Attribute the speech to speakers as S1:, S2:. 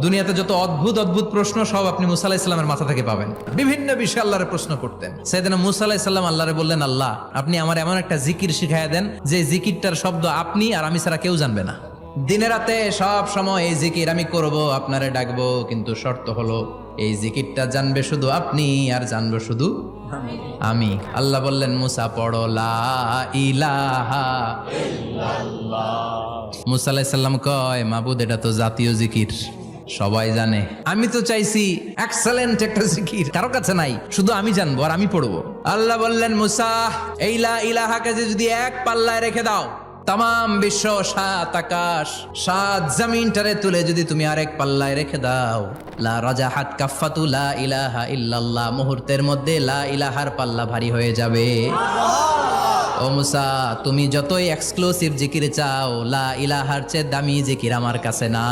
S1: দুনিয়াতে যত অদ্ভুত অদ্ভুত প্রশ্ন সব আপনি মুসা আলাইহিস সালামের মাথা থেকে পাবেন। বিভিন্ন বিষয়ে আল্লাহরে প্রশ্ন করতেন। সাইয়েদনা মুসা আলাইহিস সালাম আল্লাহরে বললেন, আল্লাহ আপনি আমার এমন একটা জিকির শিখাইয়া দেন যে জিকিরটার শব্দ আপনি আর আমি ছাড়া কেউ জানবে না। দিনে রাতে সব সময় এই জিকির আমি করব, আপনারে ডাকবো, কিন্তু শর্ত হলো এই জিকিরটা জানবে শুধু আপনি আর জানবো শুধু আমি। আল্লাহ বললেন, মুসা পড়ো লা ইলাহা ইল্লাল্লাহ। মুসা আলাইহিস সালাম কয়, মাবুদ এটা তো জাতীয় জিকির, সবাই জানে। আমি তো চাইছি এক্সেলেন্ট একটা জিকির, কারো কাছে নাই, শুধু আমি জানবো আর আমি পড়বো। আল্লাহ বললেন, মুসা এই লা ইলাহাকে যদি এক পাল্লায় রেখে দাও, তাম বিশ্ব, সাত আকাশ, সাত জমিনটারে তুলে যদি তুমি আরেক পাল্লায় রেখে দাও, লা রাজাহাত কাফাতু লা ইলাহা ইল্লাল্লাহ, মুহূর্তের মধ্যে লা ইলাহার পাল্লা ভারী হয়ে যাবে। ও মুসা, তুমি যতই এক্সক্লুসিভ জিকির চাও, লা ইলাহার চেয়ে দামি জিকির আমার কাছে না।